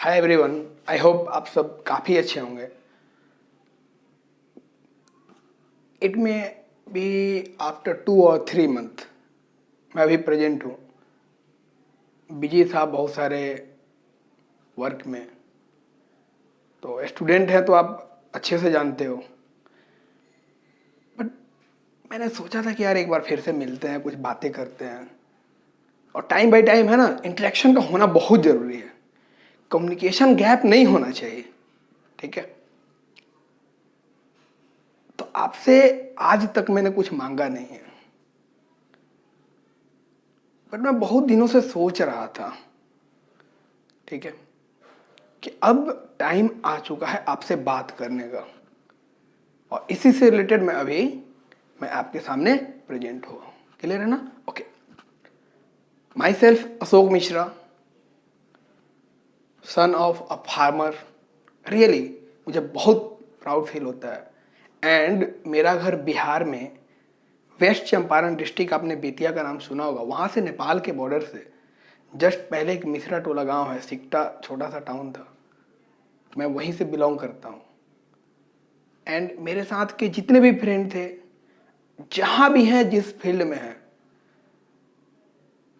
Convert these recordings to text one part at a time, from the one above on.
Hi everyone, I hope आप सब काफ़ी अच्छे होंगे। इट मे बी आफ्टर 2 और 3 मंथ मैं अभी प्रेजेंट हूँ। बिजी था बहुत सारे वर्क में, तो स्टूडेंट है तो आप अच्छे से जानते हो। बट मैंने सोचा था कि यार एक बार फिर से मिलते हैं, कुछ बातें करते हैं। और टाइम बाय टाइम है ना, इंटरेक्शन का होना बहुत ज़रूरी है। कम्युनिकेशन गैप नहीं होना चाहिए, ठीक है। तो आपसे आज तक मैंने कुछ मांगा नहीं है, बट मैं बहुत दिनों से सोच रहा था, ठीक है, कि अब टाइम आ चुका है आपसे बात करने का। और इसी से रिलेटेड मैं आपके सामने प्रेजेंट हो। क्लियर है ना? Okay. My self Ashok Mishra, son of a farmer. Really मुझे बहुत प्राउड फील होता है। एंड मेरा घर बिहार में वेस्ट चंपारण डिस्ट्रिक्ट, आपने बेतिया का नाम सुना होगा, वहाँ से नेपाल के बॉर्डर से जस्ट पहले एक मिश्रा टोला गांव है, सिकटा छोटा सा टाउन था, मैं वहीं से बिलोंग करता हूँ। एंड मेरे साथ के जितने भी फ्रेंड थे, जहाँ भी हैं, जिस फील्ड में हैं,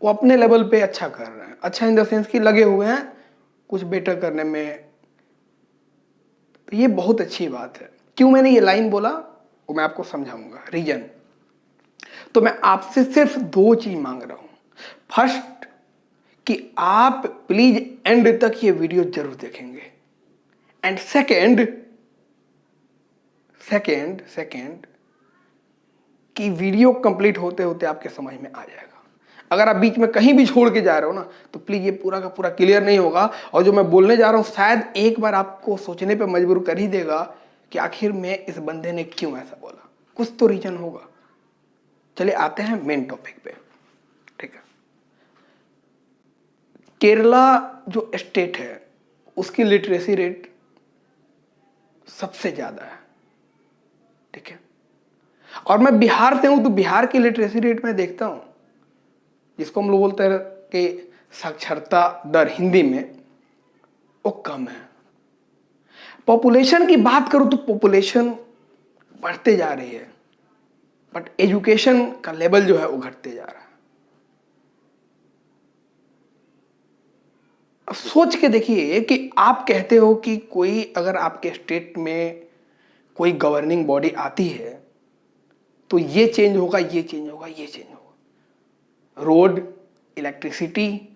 वो अपने लेवल पे अच्छा कर रहे हैं। अच्छा इन द सेंस कि लगे हुए हैं कुछ बेटर करने में। तो ये बहुत अच्छी बात है। क्यों मैंने ये लाइन बोला वो मैं आपको समझाऊंगा, रीजन। तो मैं आपसे सिर्फ 2 चीज मांग रहा हूं। फर्स्ट, कि आप प्लीज एंड तक ये वीडियो जरूर देखेंगे। एंड सेकेंड कि वीडियो कंप्लीट होते होते आपके समझ में आ जाएगा। अगर आप बीच में कहीं भी छोड़ के जा रहे हो ना, तो प्लीज ये पूरा का पूरा क्लियर नहीं होगा। और जो मैं बोलने जा रहा हूं शायद एक बार आपको सोचने पे मजबूर कर ही देगा कि आखिर में इस बंदे ने क्यों ऐसा बोला। कुछ तो रीजन होगा। चलिए आते हैं मेन टॉपिक पे, ठीक है। केरला जो स्टेट है उसकी लिटरेसी रेट सबसे ज्यादा है, ठीक है। और मैं बिहार से हूं, तो बिहार की लिटरेसी रेट में देखता हूं, जिसको हम लोग बोलते हैं कि साक्षरता दर हिंदी में, वो कम है। पॉपुलेशन की बात करूं तो पॉपुलेशन बढ़ते जा रही है, बट एजुकेशन का लेवल जो है वो घटते जा रहा है। अब सोच के देखिए कि आप कहते हो कि कोई अगर आपके स्टेट में कोई गवर्निंग बॉडी आती है तो ये चेंज होगा, ये चेंज होगा, ये चेंज होगा। रोड, इलेक्ट्रिसिटी,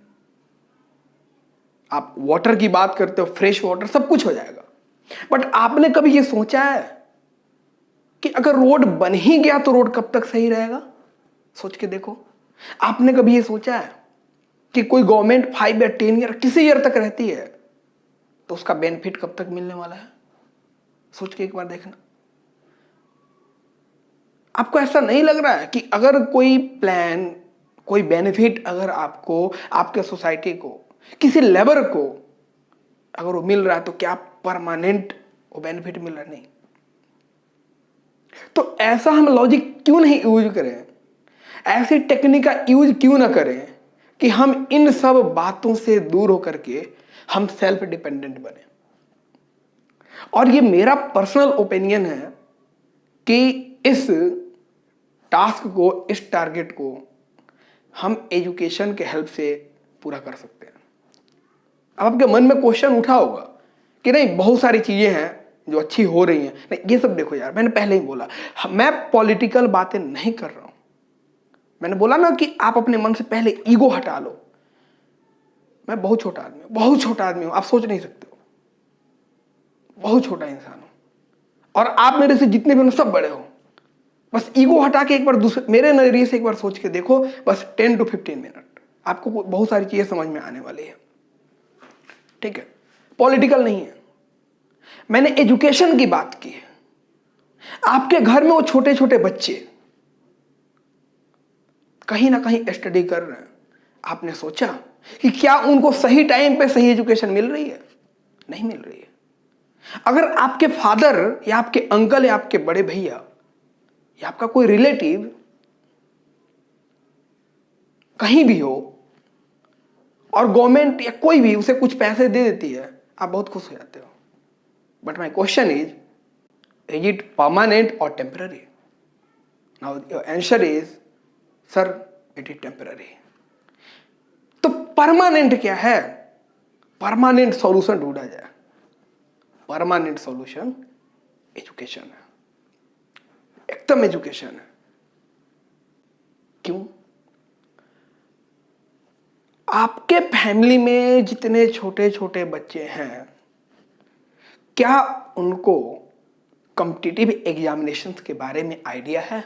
आप वाटर की बात करते हो, फ्रेश वाटर, सब कुछ हो जाएगा। बट आपने कभी ये सोचा है कि अगर रोड बन ही गया तो रोड कब तक सही रहेगा? सोच के देखो। आपने कभी ये सोचा है कि कोई गवर्नमेंट 5 या 10 ईयर, किसी ईयर तक रहती है, तो उसका बेनिफिट कब तक मिलने वाला है? सोच के एक बार देखना। आपको ऐसा नहीं लग रहा है कि अगर कोई प्लान, कोई बेनिफिट अगर आपको, आपके सोसाइटी को, किसी लेबर को अगर वो मिल रहा है, तो क्या परमानेंट वो बेनिफिट मिल रहा है? नहीं। तो ऐसा हम लॉजिक क्यों नहीं यूज करें, ऐसी टेक्निक का यूज क्यों ना करें कि हम इन सब बातों से दूर होकर के हम सेल्फ डिपेंडेंट बने। और ये मेरा पर्सनल ओपिनियन है कि इस टास्क को, इस टारगेट को हम एजुकेशन के हेल्प से पूरा कर सकते हैं। अब आपके मन में क्वेश्चन उठा होगा कि नहीं, बहुत सारी चीजें हैं जो अच्छी हो रही हैं। नहीं, ये सब देखो यार, मैंने पहले ही बोला, मैं पॉलिटिकल बातें नहीं कर रहा हूं। मैंने बोला ना कि आप अपने मन से पहले ईगो हटा लो। मैं बहुत छोटा आदमी हूं, बहुत छोटा आदमी हूं, आप सोच नहीं सकते हो। बहुत छोटा इंसान हूं, और आप मेरे से जितने भी हो सब बड़े हो। बस ईगो हटा के एक बार दूसरे मेरे नजरिए से एक बार सोच के देखो, बस 10 to 15 मिनट, आपको बहुत सारी चीजें समझ में आने वाली है, ठीक है। पॉलिटिकल नहीं है, मैंने एजुकेशन की बात की है। आपके घर में वो छोटे छोटे बच्चे कहीं ना कहीं स्टडी कर रहे हैं, आपने सोचा कि क्या उनको सही टाइम पे सही एजुकेशन मिल रही है? नहीं मिल रही है। अगर आपके फादर या आपके अंकल या आपके बड़े भैया या आपका कोई रिलेटिव कहीं भी हो और गवर्नमेंट या कोई भी उसे कुछ पैसे दे देती है, आप बहुत खुश हो जाते हो। But my question is it permanent और temporary? Now your answer is sir it is temporary. तो परमानेंट क्या है? परमानेंट सॉल्यूशन ढूंढा जाए। परमानेंट सॉल्यूशन एजुकेशन है, एकदम एजुकेशन है। क्यों? आपके फैमिली में जितने छोटे छोटे बच्चे हैं, क्या उनको कॉम्पिटिटिव एग्जामिनेशंस के बारे में आइडिया है?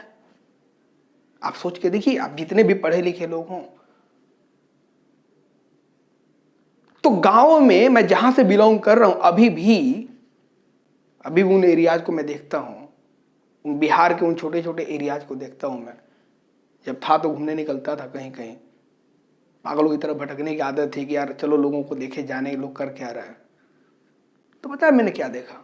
आप सोच के देखिए, आप जितने भी पढ़े लिखे लोग हों, तो गांव में मैं जहां से बिलोंग कर रहा हूं, अभी उन एरियाज को मैं देखता हूं, उन बिहार के उन छोटे छोटे एरियाज को देखता हूं। मैं जब था तो घूमने निकलता था कहीं कहीं, पागलों की तरफ भटकने की आदत थी कि यार चलो लोगों को देखे जाने, लोग कर क्या रहे हैं। तो पता है मैंने क्या देखा?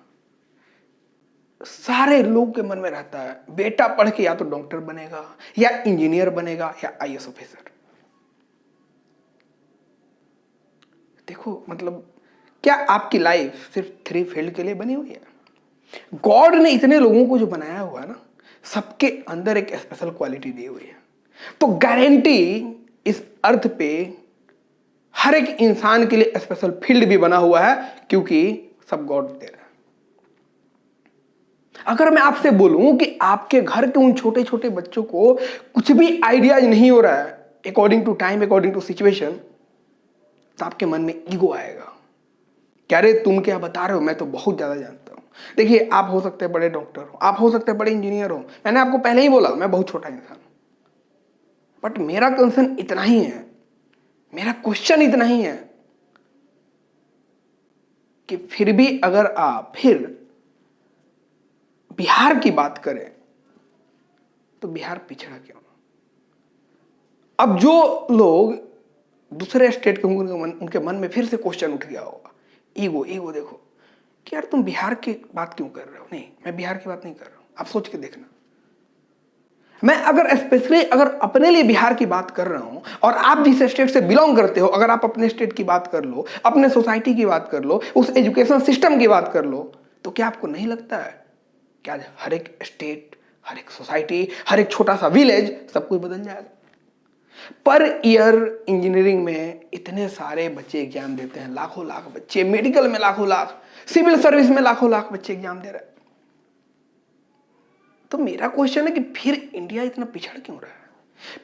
सारे लोग के मन में रहता है बेटा पढ़ के या तो डॉक्टर बनेगा, या इंजीनियर बनेगा, या आईएएस ऑफिसर। देखो मतलब, क्या आपकी लाइफ सिर्फ 3 फील्ड के लिए बनी हुई है? गॉड ने इतने लोगों को जो बनाया हुआ है ना, सबके अंदर एक स्पेशल क्वालिटी दी हुई है। तो गारंटी इस अर्थ पे हर एक इंसान के लिए स्पेशल फील्ड भी बना हुआ है, क्योंकि सब गॉड दे रहा है। अगर मैं आपसे बोलूं कि आपके घर के उन छोटे छोटे बच्चों को कुछ भी आइडियाज नहीं हो रहा है according to time, according to situation, तो आपके मन में ईगो आएगा। क्या रे तुम क्या बता रहे हो, मैं तो बहुत ज्यादा जानता हूं। देखिए, आप हो सकते हैं बड़े डॉक्टर हो, आप हो सकते हैं बड़े इंजीनियर हो, मैंने आपको पहले ही बोला मैं बहुत छोटा इंसान हूं। बट मेरा कंसर्न इतना ही है, मेरा क्वेश्चन इतना ही है कि फिर भी अगर आप फिर बिहार की बात करें तो बिहार पिछड़ा क्यों? अब जो लोग दूसरे स्टेट के उनके मन में फिर से क्वेश्चन उठ गया होगा, ईगो देखो कि यार तुम बिहार की बात क्यों कर रहे हो? नहीं, मैं बिहार की बात नहीं कर रहा हूं, आप सोच के देखना। मैं अगर स्पेशली अगर अपने लिए बिहार की बात कर रहा हूं, और आप जिस स्टेट से बिलोंग करते हो, अगर आप अपने स्टेट की बात कर लो, अपने सोसाइटी की बात कर लो, उस एजुकेशन सिस्टम की बात कर लो, तो क्या आपको नहीं लगता है कि आज हर एक स्टेट, हर एक सोसाइटी, हर एक छोटा सा विलेज सब कुछ बदल जाएगा? पर ईयर इंजीनियरिंग में इतने सारे बच्चे एग्जाम देते हैं, लाखों लाख बच्चे, मेडिकल में लाखों लाख, सिविल सर्विस में लाखों लाख बच्चे एग्जाम दे रहे हैं। तो मेरा क्वेश्चन है कि फिर इंडिया इतना पिछड़ क्यों रहा है?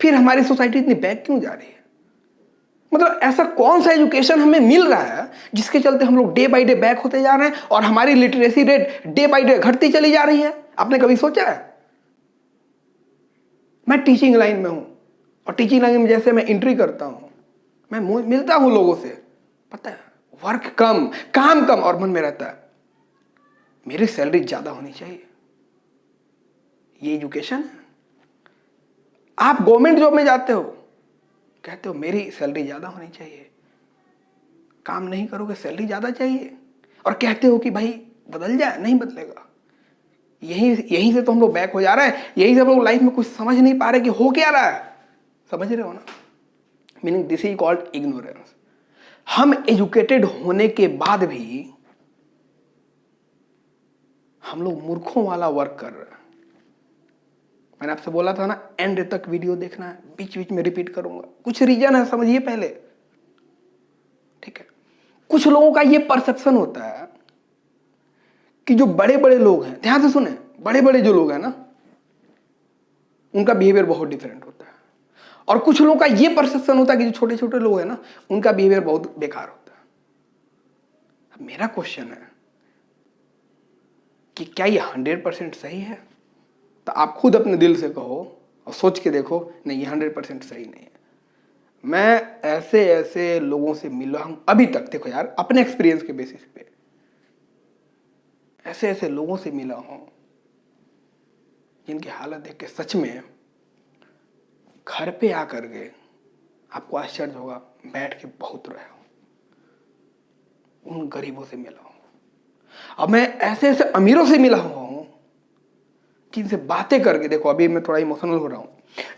फिर हमारी सोसाइटी इतनी बैक क्यों जा रही है? मतलब ऐसा कौन सा एजुकेशन हमें मिल रहा है जिसके चलते हम लोग डे बाय डे बैक होते जा रहे हैं और हमारी literacy rate day by day घटती चली जा रही है? आपने कभी सोचा है? मैं टीचिंग लाइन में हूं, और टीचिंग लाइन में जैसे मैं एंट्री करता हूं, मैं मिलता हूं लोगों से, पता है वर्क कम, काम कम, और मन में रहता है मेरी सैलरी ज्यादा होनी चाहिए। ये एजुकेशन है? आप गवर्नमेंट जॉब में जाते हो, कहते हो मेरी सैलरी ज्यादा होनी चाहिए, काम नहीं करोगे सैलरी ज्यादा चाहिए, और कहते हो कि भाई बदल जाए, नहीं बदलेगा। यहीं से तो हम लोग बैक हो जा रहे हैं, यहीं से हम लोग लाइफ में कुछ समझ नहीं पा रहे कि हो क्या रहा है। समझ रहे हो ना? Meaning this is called ignorance. हम एजुकेटेड होने के बाद भी हम लोग मूर्खों वाला वर्क कर रहे हैं। मैंने आपसे बोला था ना, एंड तक वीडियो देखना है, बीच बीच में रिपीट करूंगा। कुछ रीजन है, समझिए पहले, ठीक है? कुछ लोगों का ये परसेप्शन होता है कि जो बड़े बड़े लोग हैं, ध्यान से सुने, बड़े बड़े जो लोग हैं ना, उनका बिहेवियर बहुत डिफरेंट होता है। और कुछ लोगों का ये परसेप्शन होता है कि जो छोटे छोटे लोग हैं ना, उनका बिहेवियर बहुत बेकार होता है। अब मेरा क्वेश्चन है कि क्या ये 100% सही है? तो आप खुद अपने दिल से कहो और सोच के देखो, नहीं ये 100% सही नहीं है। मैं ऐसे ऐसे लोगों से मिला हूं अभी तक, देखो यार अपने एक्सपीरियंस के बेसिस पे ऐसे ऐसे लोगों से मिला हूं जिनकी हालत देख के सच में घर पे आकर के आपको आश्चर्य होगा, बैठ के बहुत रोया हूं। उन गरीबों से मिला हूं। अब मैं ऐसे ऐसे अमीरों से मिला हुआ हूं जिनसे बातें करके, देखो अभी मैं थोड़ा इमोशनल हो रहा हूं,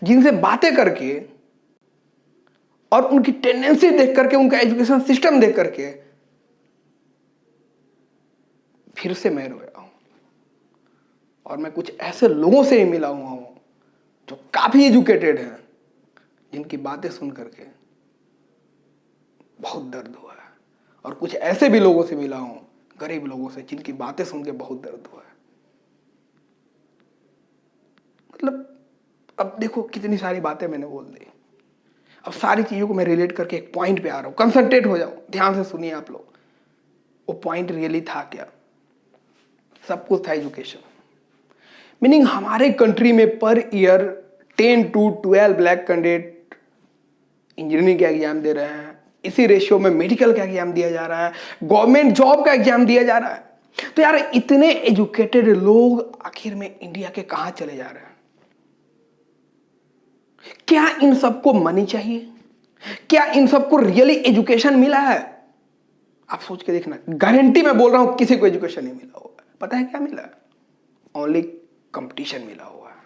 जिनसे बातें करके और उनकी टेंडेंसी देख करके, उनका एजुकेशन सिस्टम देख करके फिर से मैं रोया हूं। और मैं कुछ ऐसे लोगों से ही मिला हुआ हूं जो काफी एजुकेटेड हैं, जिनकी बातें सुन करके बहुत दर्द हुआ है। और कुछ ऐसे भी लोगों से मिला हूं, गरीब लोगों से, जिनकी बातें सुन के बहुत दर्द हुआ है। मतलब अब देखो कितनी सारी बातें मैंने बोल दी। अब सारी चीजों को मैं रिलेट करके एक पॉइंट पे आ रहा हूं। कंसंट्रेट हो जाओ, ध्यान से सुनिए आप लोग। वो पॉइंट रियली था क्या? सब कुछ था एजुकेशन। मीनिंग हमारे कंट्री में per year 10 to 12 lakh candidate engineering का एग्जाम दे रहे हैं। इसी रेशियो में मेडिकल का एग्जाम दिया जा रहा है, गवर्नमेंट जॉब का एग्जाम दिया जा रहा है। तो यार इतने एजुकेटेड लोग आखिर में इंडिया के कहां चले जा रहे हैं? क्या इन सबको मनी चाहिए? क्या इन सबको रियली एजुकेशन मिला है? आप सोच के देखना, गारंटी मैं बोल रहा हूं किसी को एजुकेशन नहीं मिला होगा। पता है क्या मिला है? ओनली कंपटीशन मिला हुआ है।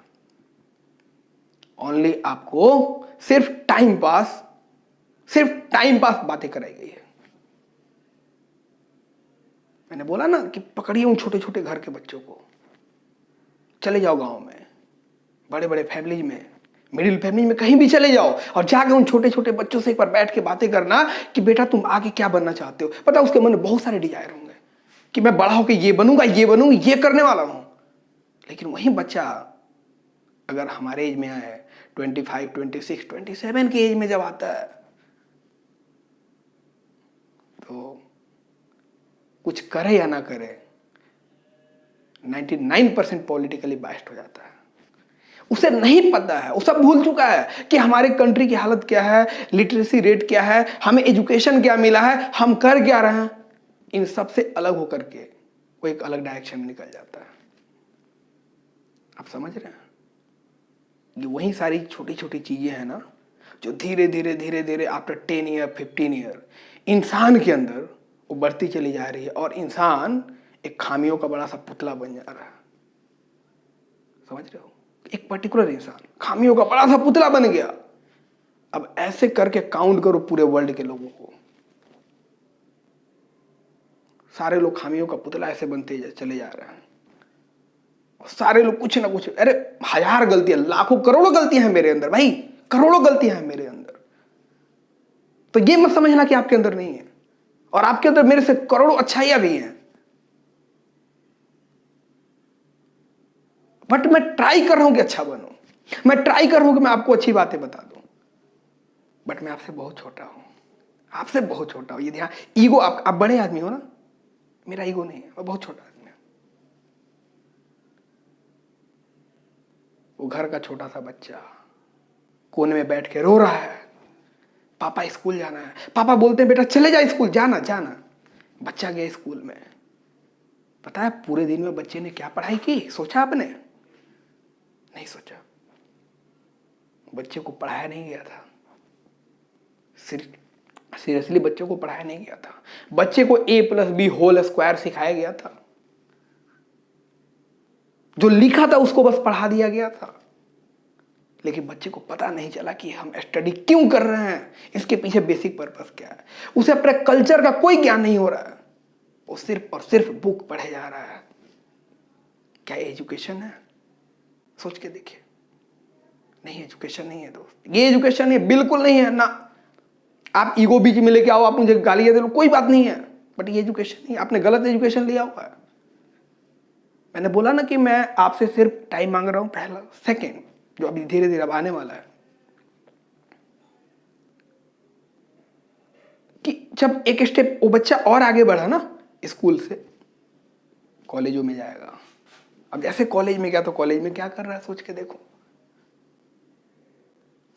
ओनली आपको सिर्फ टाइम पास बातें कराई गई है। मैंने बोला ना कि पकड़िए उन छोटे छोटे घर के बच्चों को, चले जाओ गांव में, बड़े बड़े फैमिली में, मिडिल फैमिली में, कहीं भी चले जाओ और जाके उन छोटे छोटे बच्चों से एक बार बैठ के बातें करना कि बेटा तुम आगे क्या बनना चाहते हो। पता है उसके मन में बहुत सारे डिजायर होंगे कि मैं बड़ा होकर ये बनूंगा, ये बनूंगा, ये करने वाला हूं। लेकिन वही बच्चा अगर हमारे एज में आए, 25, 26, 27 के एज में जब आता है, तो कुछ करे या ना करे 99% पॉलिटिकली बाइस्ड हो जाता है। उसे नहीं पता है, वो सब भूल चुका है कि हमारे कंट्री की हालत क्या है, लिटरेसी रेट क्या है, हमें एजुकेशन क्या मिला है, हम कर क्या रहे हैं। इन सब से अलग होकर के वो एक अलग डायरेक्शन में निकल जाता है। आप समझ रहे हैं? ये वही सारी छोटी छोटी चीजें हैं ना, जो धीरे धीरे धीरे धीरे आफ्टर 10 ईयर 15 ईयर इंसान के अंदर वो बढ़ती चली जा रही है। और इंसान एक खामियों का बड़ा सा पुतला बन जा रहा है। समझ रहे हो? एक पर्टिकुलर इंसान खामियों का बड़ा सा पुतला बन गया। अब ऐसे करके काउंट करो पूरे वर्ल्ड के लोगों को, सारे लोग खामियों का पुतला ऐसे बनते चले जा रहे हैं। और सारे लोग कुछ ना कुछ, अरे हजार गलतियां, लाखों करोड़ों गलतियां हैं मेरे अंदर भाई, करोड़ों गलतियां हैं मेरे अंदर। तो ये मत समझना कि आपके अंदर नहीं है, और आपके अंदर मेरे से करोड़ों अच्छाइयां भी हैं। बट मैं ट्राई कर रहा हूं कि अच्छा बनूं, मैं ट्राई कर रहा हूं कि मैं आपको अच्छी बातें बता दूं। बट मैं आपसे बहुत छोटा हूं, आपसे बहुत छोटा हूं। ये ध्यान, ईगो, आप बड़े आदमी हो ना, मेरा ईगो नहीं है, मैं बहुत छोटा आदमी हूं। वो घर का छोटा सा बच्चा कोने में बैठ के रो रहा है, पापा स्कूल जाना है। पापा बोलते हैं बेटा चले जा स्कूल, जाना जाना। बच्चा गया स्कूल में। पता है पूरे दिन में बच्चे ने क्या पढ़ाई की? सोचा आपने? नहीं सोचा। बच्चे को पढ़ाया नहीं गया था, सीरियसली बच्चों को पढ़ाया नहीं गया था। बच्चे को a+b² सिखाया गया था। जो लिखा था उसको बस पढ़ा दिया गया था। लेकिन बच्चे को पता नहीं चला कि हम स्टडी क्यों कर रहे हैं, इसके पीछे बेसिक पर्पस क्या है। उसे अपने कल्चर का कोई ज्ञान नहीं हो रहा है, वो सिर्फ और सिर्फ बुक पढ़े जा रहा है। क्या एजुकेशन है? सोच के देखिए। नहीं, एजुकेशन नहीं है दोस्त, ये एजुकेशन नहीं है, बिल्कुल नहीं है ना। आप ईगो बीच में लेके आओ, आप मुझे गालियां दे लो, कोई बात नहीं है, बट ये एजुकेशन नहीं है। आपने गलत एजुकेशन लिया हुआ है। मैंने बोला ना कि मैं आपसे सिर्फ टाइम मांग रहा हूं, पहला। सेकेंड, जो अभी धीरे धीरे अब आने वाला है, कि जब एक स्टेप वो बच्चा और आगे बढ़ा ना, स्कूल से कॉलेजों में जाएगा। अब जैसे कॉलेज में गया तो कॉलेज में क्या कर रहा है सोच के देखो।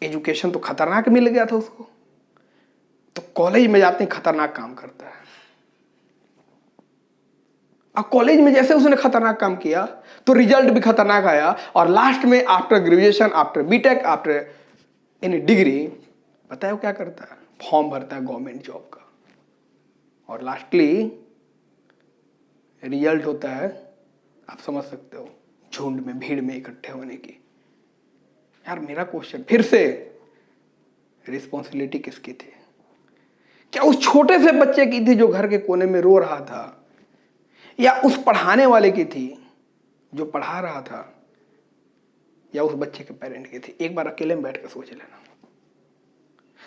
एजुकेशन तो खतरनाक मिल गया था उसको, तो कॉलेज में जाते ही खतरनाक काम करता है। अब कॉलेज में जैसे उसने खतरनाक काम किया तो रिजल्ट भी खतरनाक आया। और लास्ट में after graduation, after BTech, after any degree, पता है वो क्या करता है? फॉर्म भरता है गवर्नमेंट जॉब का। और लास्टली रिजल्ट होता है, आप समझ सकते हो, झुंड में, भीड़ में इकट्ठे होने की। यार मेरा क्वेश्चन फिर से, रिस्पॉन्सिबिलिटी किसकी थी? क्या उस छोटे से बच्चे की थी जो घर के कोने में रो रहा था, या उस पढ़ाने वाले की थी जो पढ़ा रहा था, या उस बच्चे के पेरेंट की थी? एक बार अकेले में बैठ कर सोच लेना।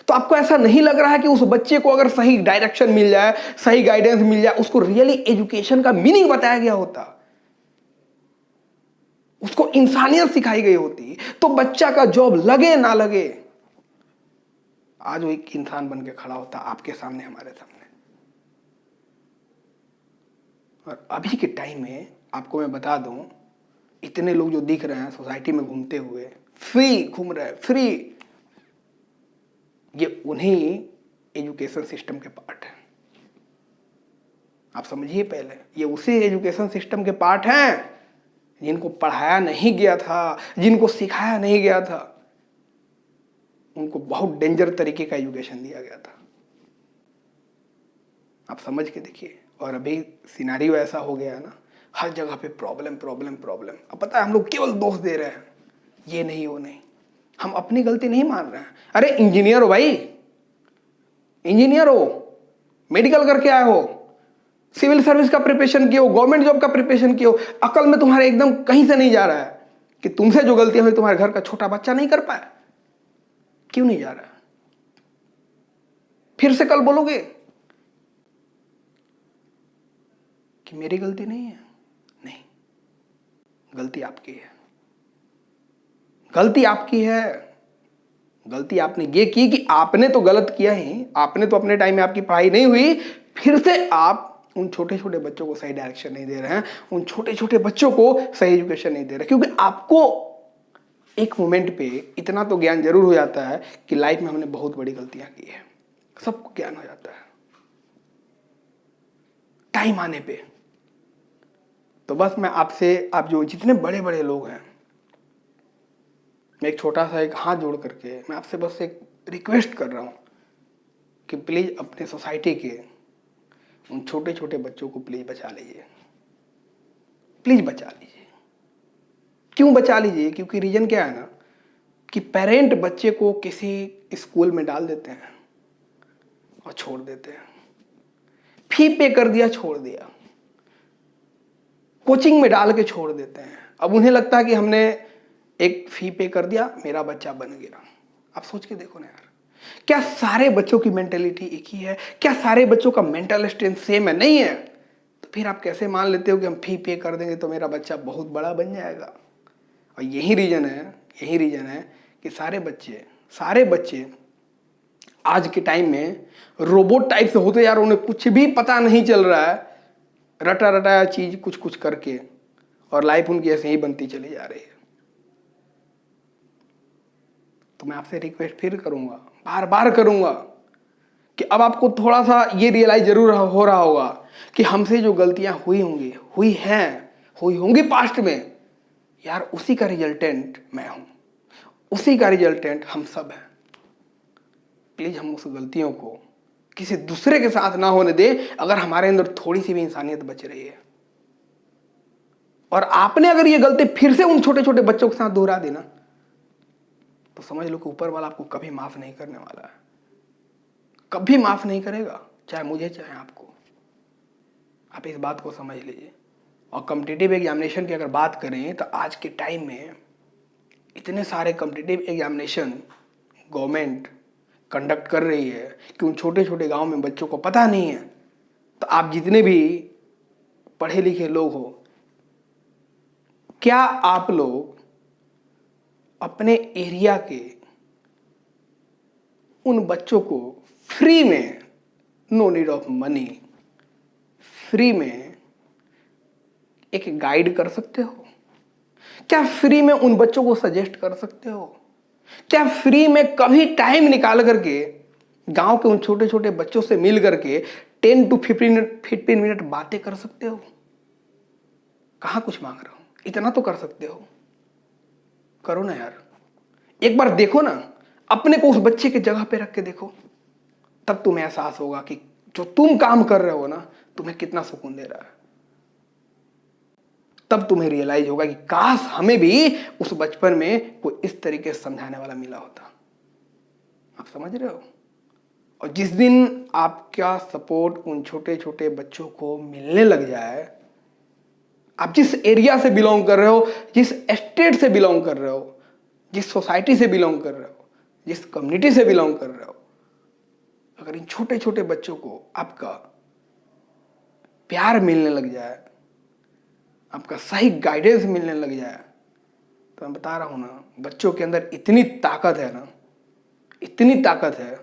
तो आपको ऐसा नहीं लग रहा है कि उस बच्चे को अगर सही डायरेक्शन मिल जाए, सही गाइडेंस मिल जाए, उसको रियली एजुकेशन का मीनिंग बताया गया होता, उसको इंसानियत सिखाई गई होती, तो बच्चा का जॉब लगे ना लगे, आज वो एक इंसान बन के खड़ा होता आपके सामने, हमारे सामने। और अभी के टाइम में आपको मैं बता दूं, इतने लोग जो दिख रहे हैं सोसाइटी में घूमते हुए, फ्री घूम रहे हैं, फ्री, ये उन्हीं एजुकेशन सिस्टम के पार्ट है। आप समझिए, पहले ये उसी एजुकेशन सिस्टम के पार्ट हैं जिनको पढ़ाया नहीं गया था, जिनको सिखाया नहीं गया था, उनको बहुत डेंजर तरीके का एजुकेशन दिया गया था। आप समझ के देखिए। और अभी सिनेरियो ऐसा हो गया है ना, हर जगह पे प्रॉब्लम प्रॉब्लम प्रॉब्लम। अब पता है, हम लोग केवल दोष दे रहे हैं, ये नहीं वो नहीं, हम अपनी गलती नहीं मान रहे हैं। अरे इंजीनियर हो भाई, इंजीनियर हो, मेडिकल करके आए हो, सिविल सर्विस का प्रिपरेशन किए हो, गवर्नमेंट जॉब का प्रिपरेशन किए हो, अकल में तुम्हारे एकदम कहीं से नहीं जा रहा है कि तुमसे जो गलतियां हुई तुम्हारे घर का छोटा बच्चा नहीं कर पाया? क्यों नहीं जा रहा? फिर से कल बोलोगे कि मेरी गलती नहीं है? नहीं, गलती आपकी है, गलती आपकी है। गलती आपने ये की कि आपने तो गलत किया ही, आपने तो अपने टाइम में आपकी पढ़ाई नहीं हुई, फिर से आप उन छोटे छोटे बच्चों को सही डायरेक्शन नहीं दे रहे हैं, उन छोटे छोटे बच्चों को सही एजुकेशन नहीं दे रहे, क्योंकि आपको एक मोमेंट पे इतना तो ज्ञान जरूर हो जाता है कि लाइफ में हमने बहुत बड़ी गलतियां की है, सबको ज्ञान हो जाता है टाइम आने पे। तो बस मैं आपसे, आप जो जितने बड़े बड़े लोग हैं, मैं एक छोटा सा एक हाथ जोड़ करके मैं आपसे बस एक रिक्वेस्ट कर रहा हूं कि प्लीज अपने सोसाइटी के उन छोटे छोटे बच्चों को प्लीज बचा लीजिए, प्लीज बचा लीजिए। क्यों बचा लीजिए? क्योंकि रीजन क्या है ना, कि पेरेंट बच्चे को किसी स्कूल में डाल देते हैं और छोड़ देते हैं, फी पे कर दिया, छोड़ दिया, कोचिंग में डाल के छोड़ देते हैं। अब उन्हें लगता है कि हमने एक फी पे कर दिया, मेरा बच्चा बन गया। आप सोच के देखो ना यार, क्या सारे बच्चों की मेंटेलिटी एक ही है? क्या सारे बच्चों का मेंटल स्ट्रेंथ सेम है? नहीं है। तो फिर आप कैसे मान लेते हो कि हम फी पे कर देंगे तो मेरा बच्चा बहुत बड़ा बन जाएगा? और यही रीजन है कि सारे बच्चे आज के टाइम में रोबोट टाइप से होते जा रहे, उन्हें कुछ भी पता नहीं चल रहा है, रटा रटाया चीज कुछ कुछ करके, और लाइफ उनकी ऐसे ही बनती चली जा रही है। तो मैं आपसे रिक्वेस्ट फिर करूंगा, बार बार करूंगा, कि अब आपको थोड़ा सा ये रियलाइज जरूर हो रहा होगा कि हमसे जो गलतियां हुई होंगी पास्ट में, यार उसी का रिजल्टेंट मैं हूं, उसी का रिजल्टेंट हम सब हैं। प्लीज हम उस गलतियों को किसी दूसरे के साथ ना होने दें, अगर हमारे अंदर थोड़ी सी भी इंसानियत बच रही है। और आपने अगर ये गलती फिर से उन छोटे छोटे बच्चों के साथ दोहरा दी ना, तो समझ लो कि ऊपर वाला आपको कभी माफ नहीं करने वाला है, कभी माफ नहीं करेगा, चाहे मुझे चाहे आपको। आप इस बात को समझ लीजिए। और कॉम्पिटिटिव एग्जामिनेशन की अगर बात करें तो आज के टाइम में इतने सारे कॉम्पिटिटिव एग्जामिनेशन गवर्नमेंट कंडक्ट कर रही है कि उन छोटे छोटे गांव में बच्चों को पता नहीं है। तो आप जितने भी पढ़े लिखे लोग हो, क्या आप लोग अपने एरिया के उन बच्चों को फ्री में, no need of money, free में एक गाइड कर सकते हो? क्या फ्री में उन बच्चों को सजेस्ट कर सकते हो? क्या फ्री में कभी टाइम निकाल करके गांव के उन छोटे छोटे बच्चों से मिल करके 10 to 15 मिनट बातें कर सकते हो? कहां कुछ मांग रहा हूं, इतना तो कर सकते हो, करो ना यार। एक बार देखो ना, अपने को उस बच्चे के जगह पे रख के देखो, तब तुम्हें एहसास होगा कि जो तुम काम कर रहे हो ना, तुम्हें कितना सुकून दे रहा है। तब तुम्हें रियलाइज होगा कि काश हमें भी उस बचपन में कोई इस तरीके से समझाने वाला मिला होता। आप समझ रहे हो? और जिस दिन आपका सपोर्ट उन छोटे छोटे बच्चों को मिलने लग जाए, आप जिस एरिया से बिलोंग कर रहे हो, जिस स्टेट से बिलोंग कर रहे हो, जिस सोसाइटी से बिलोंग कर रहे हो, जिस कम्युनिटी से बिलोंग कर रहे हो, अगर इन छोटे छोटे बच्चों को आपका प्यार मिलने लग जाए, आपका सही गाइडेंस मिलने लग जाए, तो मैं बता रहा हूं ना, बच्चों के अंदर इतनी ताकत है ना, इतनी ताकत है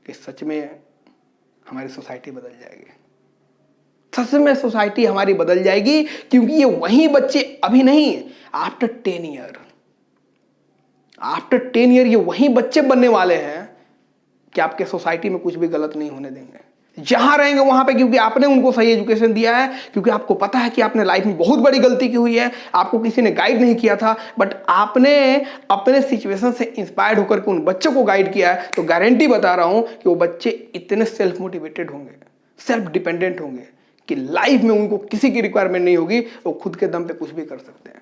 कि सच में हमारी सोसाइटी बदल जाएगी। सच में सोसाइटी हमारी बदल जाएगी, क्योंकि ये वही बच्चे अभी नहीं, आफ्टर 10 ईयर, आफ्टर 10 ईयर ये वही बच्चे बनने वाले हैं कि आपके सोसाइटी में कुछ भी गलत नहीं होने देंगे। जहां रहेंगे वहां पे, क्योंकि आपने उनको सही एजुकेशन दिया है, क्योंकि आपको पता है कि आपने लाइफ में बहुत बड़ी गलती की हुई है, आपको किसी ने गाइड नहीं किया था, बट आपने अपने सिचुएशन से इंस्पायर्ड होकर के उन बच्चों को गाइड किया है, तो गारंटी बता रहा हूं कि वो बच्चे इतने सेल्फ मोटिवेटेड होंगे, सेल्फ डिपेंडेंट होंगे कि लाइफ में उनको किसी की रिक्वायरमेंट नहीं होगी, वो खुद के दम पे कुछ भी कर सकते हैं।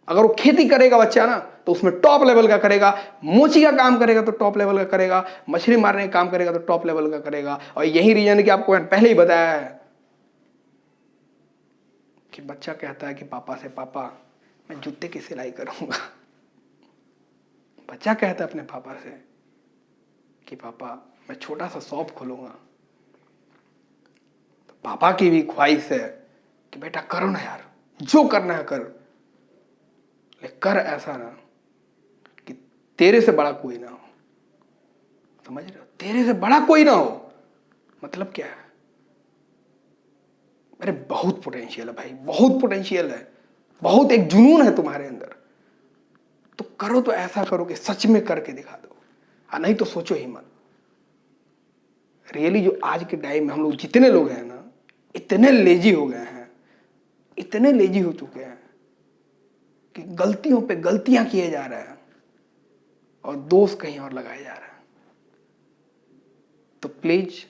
अगर वो खेती करेगा बच्चा ना, तो उसमें टॉप लेवल का करेगा, मोची का काम करेगा तो टॉप लेवल का करेगा, मछली मारने का काम करेगा तो टॉप लेवल का करेगा। और यही रीजन है कि आपको मैंने पहले ही बताया है कि बच्चा कहता है कि पापा से, पापा मैं जूते की सिलाई करूंगा। बच्चा कहता है अपने पापा से कि पापा मैं छोटा सा शॉप खोलूंगा। तो पापा की भी ख्वाहिश है कि बेटा करो ना यार, जो करना है कर, लेकिन कर ऐसा ना कि तेरे से बड़ा कोई ना हो। समझ रहे हो? तेरे से बड़ा कोई ना हो मतलब क्या है? अरे बहुत पोटेंशियल है भाई, बहुत पोटेंशियल है, बहुत एक जुनून है तुम्हारे अंदर। तो करो तो ऐसा करो कि सच में करके दिखा दो, नहीं तो सोचो ही मत। रियली जो आज के टाइम में हम लोग जितने लोग हैं ना, इतने लेजी हो गए हैं, इतने लेजी हो चुके हैं कि गलतियों पे गलतियां किए जा रहे हैं और दोष कहीं और लगाए जा रहे हैं। तो प्लीज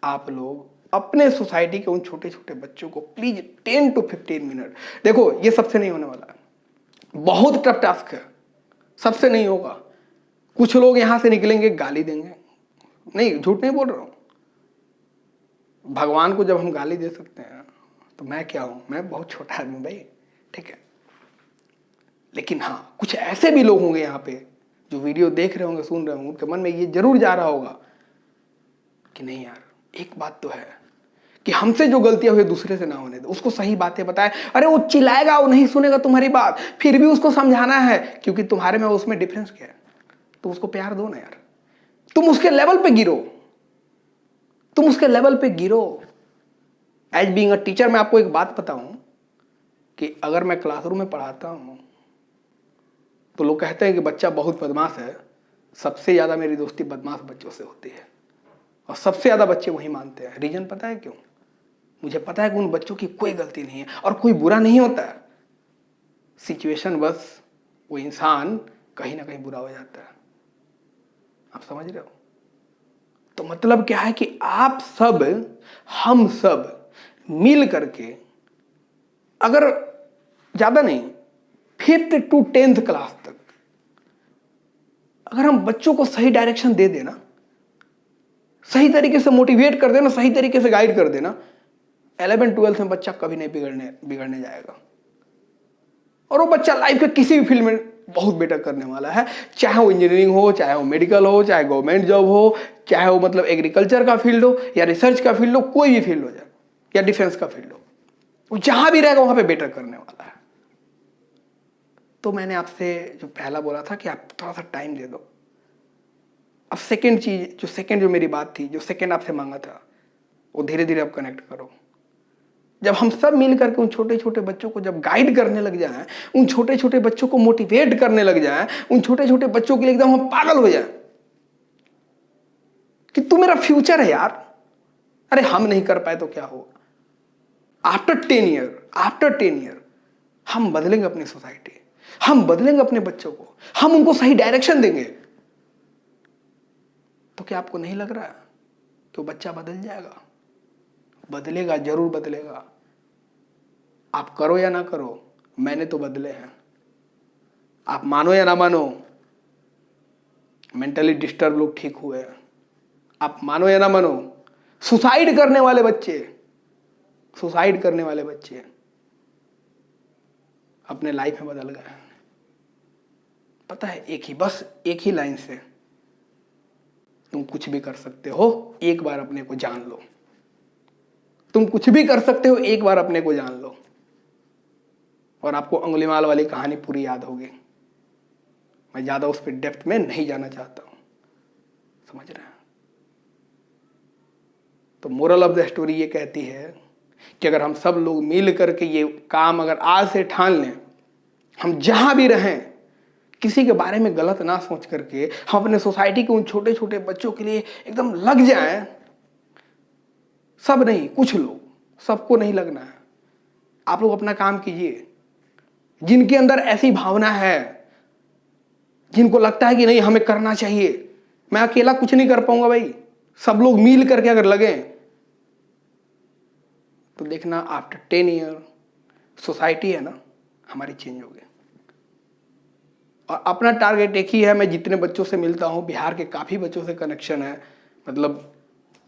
आप लोग अपने सोसाइटी के उन छोटे छोटे बच्चों को प्लीज 10 to 15 मिनट, देखो ये सबसे नहीं होने वाला है, बहुत टफ टास्क है, सबसे नहीं होगा। कुछ लोग यहां से निकलेंगे गाली देंगे, नहीं झूठ नहीं बोल रहा हूं, भगवान को जब हम गाली दे सकते हैं तो मैं क्या हूं, मैं बहुत छोटा आदमी भाई, ठीक है। लेकिन हाँ, कुछ ऐसे भी लोग होंगे यहाँ पे जो वीडियो देख रहे होंगे, सुन रहे होंगे, उनके मन में ये जरूर जा रहा होगा कि नहीं यार, एक बात तो है कि हमसे जो गलतियां हुई दूसरे से ना होने दे, उसको सही बातें बताए। अरे वो चिल्लाएगा, वो नहीं सुनेगा तुम्हारी बात, फिर भी उसको समझाना है, क्योंकि तुम्हारे में उसमें डिफरेंस क्या है। तुम उसको प्यार दो ना यार, तुम उसके लेवल पे गिरो, तुम उसके लेवल पे गिरो। एज बीइंग अ टीचर मैं आपको एक बात बताऊं कि अगर मैं क्लासरूम में पढ़ाता हूं तो लोग कहते हैं कि बच्चा बहुत बदमाश है, सबसे ज्यादा मेरी दोस्ती बदमाश बच्चों से होती है, और सबसे ज्यादा बच्चे वही मानते हैं। रीजन पता है क्यों? मुझे पता है कि उन बच्चों की कोई गलती नहीं है और कोई बुरा नहीं होता है, सिचुएशन बस वो इंसान कहीं ना कहीं बुरा हो जाता है। आप समझ रहे हो? तो मतलब क्या है कि आप सब, हम सब मिल करके, अगर ज्यादा नहीं 5th to 10th क्लास तक अगर हम बच्चों को सही डायरेक्शन दे देना, सही तरीके से मोटिवेट कर देना, सही तरीके से गाइड कर देना, 11th-12th में बच्चा कभी नहीं बिगड़ने जाएगा। और वो बच्चा लाइफ के किसी भी फील्ड में बहुत बेटर करने वाला है, चाहे वो इंजीनियरिंग हो, चाहे वो मेडिकल हो, चाहे गवर्नमेंट जॉब हो, चाहे वो मतलब एग्रीकल्चर का फील्ड हो या रिसर्च का फील्ड हो, कोई भी फील्ड हो जाए, या डिफेंस का फील्ड हो, वो जहां भी रहेगा वहां पे बेटर करने वाला है। तो मैंने आपसे जो पहला बोला था कि आप थोड़ा सा टाइम दे दो। अब सेकंड चीज, जो मेरी बात थी, जो सेकंड आपसे मांगा था, वो धीरे धीरे आप कनेक्ट करो। जब हम सब मिल करके उन छोटे छोटे बच्चों को जब गाइड करने लग जाएं, उन छोटे छोटे बच्चों को मोटिवेट करने लग जाएं, उन छोटे छोटे बच्चों के लिए एकदम हम पागल हो जाएं कि तू मेरा फ्यूचर है यार, अरे हम नहीं कर पाए तो क्या होगा। आफ्टर 10 ईयर हम बदलेंगे अपनी सोसाइटी, हम बदलेंगे अपने बच्चों को, हम उनको सही डायरेक्शन देंगे। तो क्या आपको नहीं लग रहा है कि वो बच्चा बदल जाएगा? बदलेगा, जरूर बदलेगा। आप करो या ना करो, मैंने तो बदले हैं। आप मानो या ना मानो, मेंटली डिस्टर्ब लोग ठीक हुए हैं। आप मानो या ना मानो, सुसाइड करने वाले बच्चे अपने लाइफ में बदल गए। पता है, बस एक ही लाइन से तुम कुछ भी कर सकते हो, एक बार अपने को जान लो। तुम कुछ भी कर सकते हो, एक बार अपने को जान लो, और आपको अंगुलीमाल वाली कहानी पूरी याद होगी। मैं ज्यादा उस पर डेप्थ में नहीं जाना चाहता हूं, समझ रहे हैं? तो मोरल ऑफ द स्टोरी ये कहती है कि अगर हम सब लोग मिल करके ये काम अगर आज से ठान लें, हम जहां भी रहें किसी के बारे में गलत ना सोच करके हम अपने सोसाइटी के उन छोटे छोटे बच्चों के लिए एकदम लग जाएं। सब नहीं, कुछ लोग, सबको नहीं लगना है। आप लोग अपना काम कीजिए। जिनके अंदर ऐसी भावना है, जिनको लगता है कि नहीं हमें करना चाहिए, मैं अकेला कुछ नहीं कर पाऊंगा भाई, सब लोग मिल करके अगर लगे तो देखना आफ्टर 10 ईयर सोसाइटी है ना हमारी चेंज हो गई। और अपना टारगेट एक ही है। मैं जितने बच्चों से मिलता हूं, बिहार के काफी बच्चों से कनेक्शन है, मतलब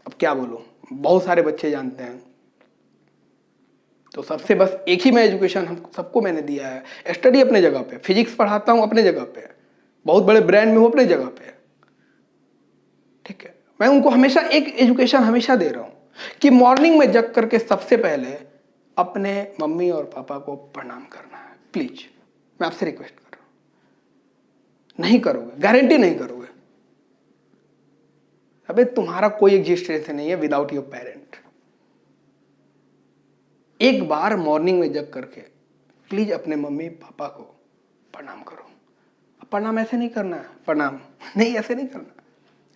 अब क्या बोलूं, बहुत सारे बच्चे जानते हैं। तो सबसे बस एक ही मैं एजुकेशन हम सबको मैंने दिया है। स्टडी अपने जगह पे, फिजिक्स पढ़ाता हूं अपने जगह पे, बहुत बड़े ब्रांड में हूं अपने जगह पे, ठीक है। मैं उनको हमेशा एक एजुकेशन हमेशा दे रहा हूं कि मॉर्निंग में जग करके सबसे पहले अपने मम्मी और पापा को प्रणाम करना है। प्लीज, मैं आपसे रिक्वेस्ट कर रहा हूं। नहीं करोगे, गारंटी नहीं करोगे, अबे तुम्हारा कोई एग्जिस्टेंस नहीं है विदाउट योर पेरेंट। एक बार मॉर्निंग में जग करके प्लीज अपने मम्मी पापा को प्रणाम करो। प्रणाम ऐसे नहीं करना है, प्रणाम नहीं ऐसे नहीं करना,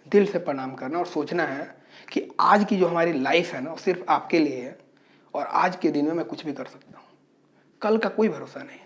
दिल से प्रणाम करना और सोचना है कि आज की जो हमारी लाइफ है ना वो सिर्फ आपके लिए है, और आज के दिन में मैं कुछ भी कर सकता हूं, कल का कोई भरोसा नहीं।